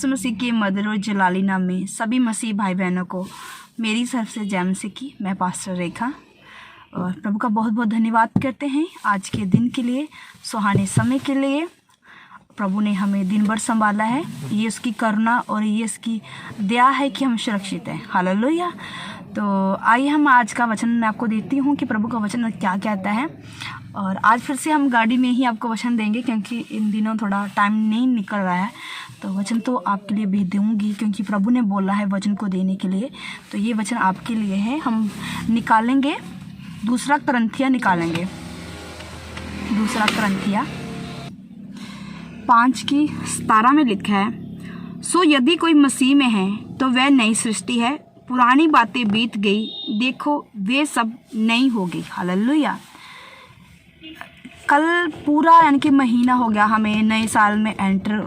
यीशु मसीह के मधुर और जलाली नाम में सभी मसीह भाई बहनों को मेरी तरफ से जय मसीह की। मैं पास्टर रेखा और प्रभु का बहुत बहुत धन्यवाद करते हैं आज के दिन के लिए, सुहाने समय के लिए। प्रभु ने हमें दिन भर संभाला है, ये उसकी करुणा और ये उसकी दया है कि हम सुरक्षित हैं। हालेलुया। तो आइए हम आज का वचन मैं आपको देती हूँ कि प्रभु का वचन क्या कहता है। और आज फिर से हम गाड़ी में ही आपको वचन देंगे क्योंकि इन दिनों थोड़ा टाइम नहीं निकल रहा है, तो वचन तो आपके लिए भेज दूँगी क्योंकि प्रभु ने बोला है वचन को देने के लिए। तो ये वचन आपके लिए है। हम निकालेंगे 2 कुरिन्थियों निकालेंगे, 2 कुरिन्थियों 5:17 में लिखा है, सो यदि कोई मसीह में है तो वह नई सृष्टि है, पुरानी बातें बीत गई, देखो वे सब नई हो गई। हालेलुया। कल पूरा यानी कि महीना हो गया हमें नए साल में एंटर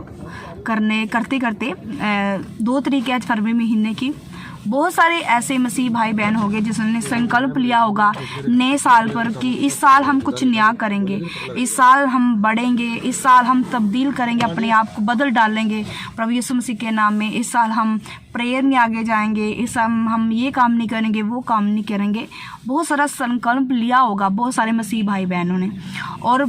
करते 2 तारीख आज फरवरी महीने की। बहुत सारे ऐसे मसीह भाई बहन हो गए जिन्होंने संकल्प लिया होगा नए साल पर कि इस साल हम कुछ नया करेंगे, इस साल हम बढ़ेंगे, इस साल हम तब्दील करेंगे, अपने आप को बदल डालेंगे प्रभु यीशु मसीह के नाम में। इस साल हम प्रेयर में आगे जाएंगे, इस साल हम ये काम नहीं करेंगे, वो काम नहीं करेंगे। बहुत सारा संकल्प लिया होगा बहुत सारे मसीह भाई बहनों ने। और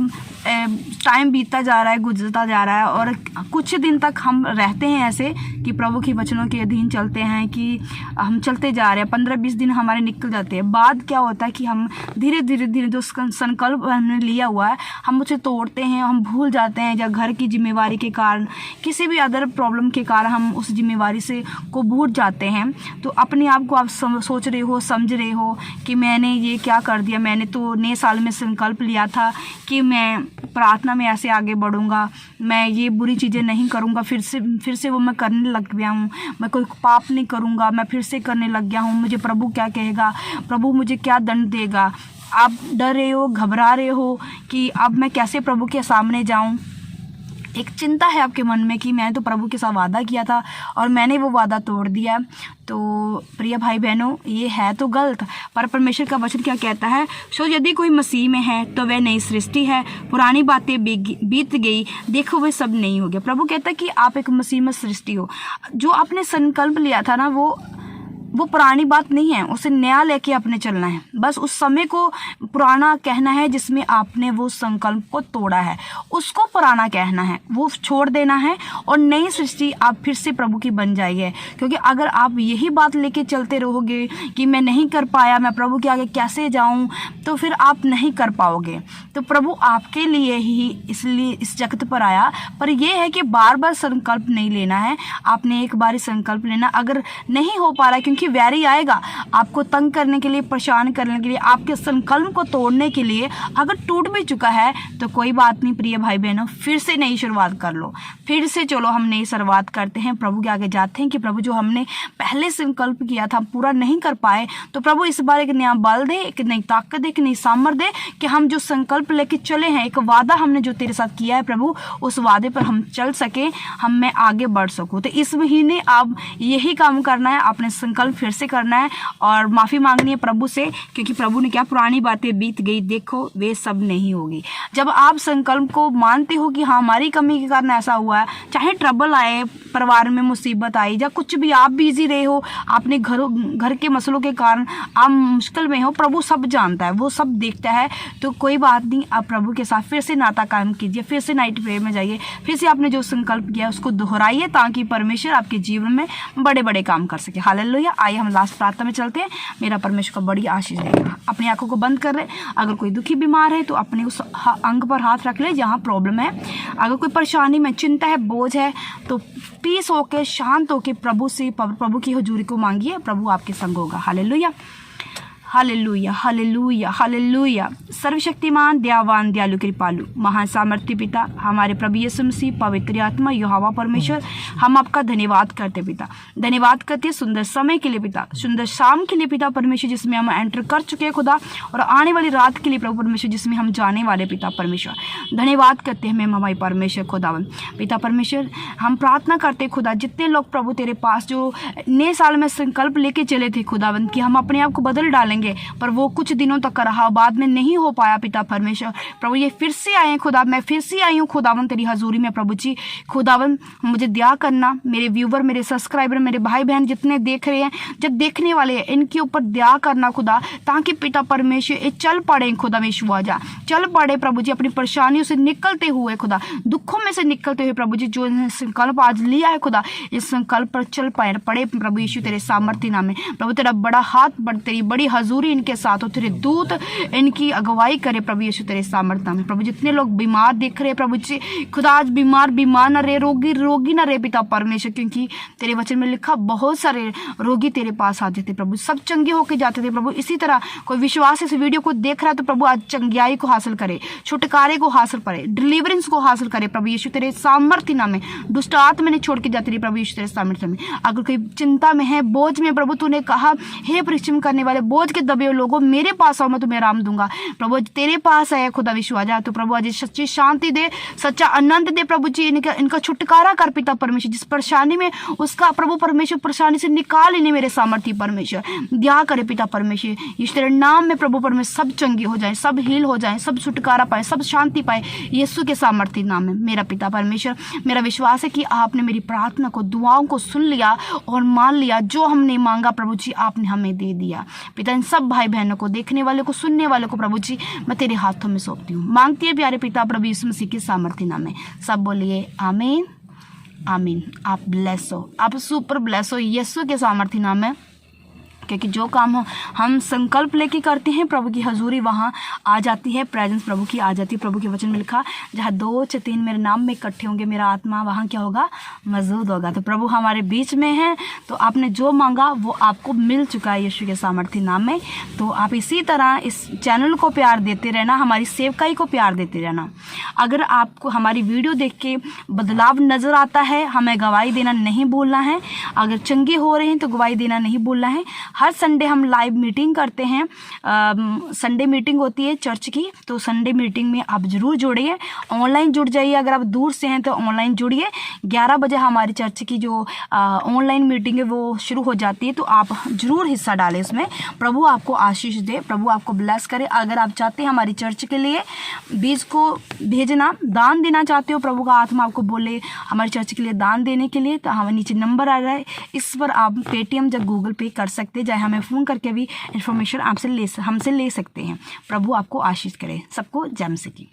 टाइम बीतता जा रहा है, गुजरता जा रहा है और कुछ दिन तक हम रहते हैं ऐसे कि प्रभु के वचनों के अधीन चलते हैं कि हम चलते जा रहे हैं। 15-20 दिन हमारे निकल जाते हैं। बाद क्या होता है कि हम धीरे धीरे जो संकल्प हमने लिया हुआ है हम उसे तोड़ते हैं, हम भूल जाते हैं, या घर की जिम्मेवारी के कारण, किसी भी अदर प्रॉब्लम के कारण हम उस जिम्मेवारी से को भूल जाते हैं। तो अपने आप को आप सोच रहे हो, समझ रहे हो कि मैंने ये क्या कर दिया। मैंने तो नए साल में संकल्प लिया था कि मैं प्रार्थना में ऐसे आगे बढ़ूंगा, मैं ये बुरी चीज़ें नहीं करूंगा, फिर से वो मैं करने लग गया हूँ, मैं कोई पाप नहीं करूंगा, मैं फिर से करने लग गया हूँ, मुझे प्रभु क्या कहेगा, प्रभु मुझे क्या दंड देगा। आप डर रहे हो, घबरा रहे हो कि अब मैं कैसे प्रभु के सामने जाऊँ। एक चिंता है आपके मन में कि मैंने तो प्रभु के साथ वादा किया था और मैंने वो वादा तोड़ दिया। तो प्रिय भाई बहनों, ये है तो गलत, पर परमेश्वर का वचन क्या कहता है, सो यदि कोई मसीह में है तो वह नई सृष्टि है, पुरानी बातें बीत गई, देखो वे सब नहीं हो गया। प्रभु कहता है कि आप एक मसीह में सृष्टि हो। जो आपने संकल्प लिया था ना, वो पुरानी बात नहीं है, उसे नया लेके आपने चलना है। बस उस समय को पुराना कहना है जिसमें आपने वो संकल्प को तोड़ा है, उसको पुराना कहना है, वो छोड़ देना है और नई सृष्टि आप फिर से प्रभु की बन जाइए। क्योंकि अगर आप यही बात लेके चलते रहोगे कि मैं नहीं कर पाया, मैं प्रभु के आगे कैसे जाऊं, तो फिर आप नहीं कर पाओगे। तो प्रभु आपके लिए ही इसलिए इस जगत पर आया। पर यह है कि बार बार संकल्प नहीं लेना है, आपने एक बार ही संकल्प लेना। अगर नहीं हो पा रहा है, क्योंकि वैरी आएगा आपको तंग करने के लिए, परेशान करने के लिए, आपके संकल्प को तोड़ने के लिए। अगर टूट भी चुका है तो कोई बात नहीं प्रिय भाई बहनों, फिर से नई शुरुआत कर लो, फिर से चलो हम नई शुरुआत करते हैं, प्रभु के आगे जाते हैं कि प्रभु जो हमने पहले संकल्प किया था पूरा नहीं कर पाए, तो प्रभु इस बार एक नया बल दे, एक नई ताकत दे, एक नई सामर्थ दे कि हम जो संकल्प लेके चले हैं, एक वादा हमने जो तेरे साथ किया है प्रभु, उस वादे पर हम चल सके, मैं आगे बढ़ सकूं। तो इस महीने आप यही काम करना है, आपने संकल्प फिर से करना है और माफ़ी मांगनी है प्रभु से, क्योंकि प्रभु ने क्या, पुरानी बातें बीत गई, देखो वे सब नहीं होगी। जब आप संकल्प को मानते हो कि हाँ हमारी कमी के कारण ऐसा हुआ है, चाहे ट्रबल आए, परिवार में मुसीबत आई, या कुछ भी, आप बिजी रहे हो, आपने घर के मसलों के कारण आप मुश्किल में हो, प्रभु सब जानता है, वो सब देखता है। तो कोई बात नहीं, आप प्रभु के साथ फिर से नाता कायम कीजिए, फिर से नाइट प्रेयर में जाइए, फिर से आपने जो संकल्प किया उसको दोहराइए, ताकि परमेश्वर आपके जीवन में बड़े बड़े काम कर सके। हालेलुया। आइए हम लास्ट प्रार्थना में चलते हैं। मेरा परमेश्वर का बड़ी आशीष रहेगा। अपनी आंखों को बंद कर ले। अगर कोई दुखी बीमार है तो अपने उस अंग पर हाथ रख ले जहाँ प्रॉब्लम है। अगर कोई परेशानी में, चिंता है, बोझ है, तो पीस होकर, शांत होकर प्रभु की हुजूरी को मांगिए, प्रभु आपके संग होगा। Hallelujah, hallelujah, hallelujah, hallelujah. सर्वशक्तिमान, दयावान, दयालु, कृपालु, महान सामर्थ्य पिता, हमारे प्रभु यीशु मसीह, पवित्र आत्मा, यहोवा परमेश्वर, हम आपका धन्यवाद करते पिता, धन्यवाद करते सुंदर समय के लिए पिता, सुंदर शाम के लिए पिता परमेश्वर, जिसमें हम एंटर कर चुके हैं खुदा, और आने वाली रात के लिए प्रभु परमेश्वर जिसमें हम जाने वाले पिता परमेश्वर। धन्यवाद करते हैं हमारे परमेश्वर खुदावन पिता परमेश्वर। हम प्रार्थना करते खुदा, जितने लोग प्रभु तेरे पास जो नए साल में संकल्प लेके चले थे खुदावन कि हम अपने आप को बदल डालेंगे, करेंगे, पर वो कुछ दिनों तक रहा, बाद में नहीं हो पाया पिता परमेश्वर। प्रभु ये फिर से आए हैं खुदा, मैं फिर से आई हूँ खुदावन तेरी हजूरी में प्रभु जी। खुदावन मुझे दया करना, मेरे व्यूवर, मेरे सब्सक्राइबर, मेरे भाई बहन जितने देख रहे हैं, जब देखने वाले हैं, इनके ऊपर दया करना खुदा, ताकि पिता परमेश्वर ये चल पड़े खुदा यीशु आजा, चल पड़े प्रभु जी अपनी परेशानियों से निकलते हुए खुदा, दुखों में से निकलते हुए प्रभु जी। जो इन्हें संकल्प आज लिया है खुदा, इस संकल्प पर चल पाए पड़े प्रभु यीशु तेरे सामर्थ्य नाम में। प्रभु तेरा बड़ा हाथ, तेरी बड़ी हजूरी इनके साथ हो, तेरे दूत इनकी अगुवाई करे प्रभु यीशु तेरे सामर्थ्य नाम में। प्रभु जितने लोग बीमार दिख रहे हैं प्रभु जी, खुदा आज बीमार न रहे, रोगी न रहे पिता परमेश्वर, क्योंकि तेरे वचन में लिखा बहुत सारे रोगी तेरे पास आते थे प्रभु, सब चंगे होके जाते थे प्रभु। इसी तरह कोई विश्वास इस वीडियो को देख रहा है तो प्रभु आज चंगियाई को हासिल करे, छुटकारे को हासिल करे, डिलीवरेंस को हासिल करे प्रभु यीशु तेरे सामर्थ्य नाम में। दुष्ट आत्मा ने छोड़ के जाती रही प्रभु यीशु तेरे सामर्थ्य में। अगर कोई चिंता में है, बोझ में, प्रभु तूने कहा हे परिश्रम करने वाले बोझ के दबे लोगों मेरे पास आओ, मैं तुम्हें आराम दूंगा। प्रभु तेरे पास है खुदा यीशु आजा, तो प्रभु आज सच्ची शांति दे, सच्चा आनंद दे प्रभु जी, इनका छुटकारा कर पिता परमेश्वर। जिस परेशानी में उसका प्रभु परमेश्वर परेशानी से निकाल इन्हें मेरे सामर्थ्य परमेश्वर, दया करे पिता परमेश्वर। यीशु तेरे नाम में प्रभु परमेश्वर सब चंगे हो जाए, सब हील हो जाए, सब छुटकारा पाए, सब शांति पाए यीशु के सामर्थ्य नाम में मेरा पिता परमेश्वर। मेरा विश्वास है कि आपने मेरी प्रार्थना को, दुआओं को सुन लिया और मान लिया। जो हमने मांगा प्रभु जी आपने हमें दे दिया पिता। इन सब भाई बहनों को, देखने वाले को, सुनने वाले को प्रभु जी मैं तेरे हाथों में सौंपती हूँ, मांगती है प्यारे पिता प्रभु यीशु मसीह के सामर्थ्य नाम में। सब बोलिए आमीन आमीन। आप ब्लेस हो, आप सुपर ब्लेस हो यीशु के सामर्थ्य नाम में, क्योंकि जो काम हम संकल्प लेके करते हैं प्रभु की हजूरी वहाँ आ जाती है, प्रेजेंस प्रभु की आ जाती है। प्रभु के वचन में लिखा जहाँ 2 से 3 मेरे नाम में इकट्ठे होंगे मेरा आत्मा वहाँ क्या होगा, मौजूद होगा। तो प्रभु हमारे बीच में है, तो आपने जो मांगा वो आपको मिल चुका है यीशु के सामर्थ्य नाम में। तो आप इसी तरह इस चैनल को प्यार देते रहना, हमारी सेवकाई को प्यार देते रहना। अगर आपको हमारी वीडियो देख के बदलाव नज़र आता है, हमें गवाही देना नहीं भूलना है। अगर चंगे हो रहे हैं तो गवाही देना नहीं भूलना है। हर संडे हम लाइव मीटिंग करते हैं, संडे मीटिंग होती है चर्च की, तो संडे मीटिंग में आप ज़रूर जुड़िए, ऑनलाइन जुड़ जाइए। अगर आप दूर से हैं तो ऑनलाइन जुड़िए। 11 बजे हमारी चर्च की जो ऑनलाइन मीटिंग है वो शुरू हो जाती है, तो आप ज़रूर हिस्सा डालें इसमें। प्रभु आपको आशीष दे, प्रभु आपको ब्लेस करे। अगर आप चाहते हैं हमारी चर्च के लिए बीज को भेजना, दान देना चाहते हो, प्रभु का आत्मा आपको बोले हमारी चर्च के लिए दान देने के लिए, तो हमारे नीचे नंबर आ रहा है, इस पर आप पेटीएम या गूगल पे कर सकते हैं, चाहे हमें फ़ोन करके भी इन्फॉर्मेशन हमसे ले सकते हैं। प्रभु आपको आशीष करे। सबको जय मसीह की।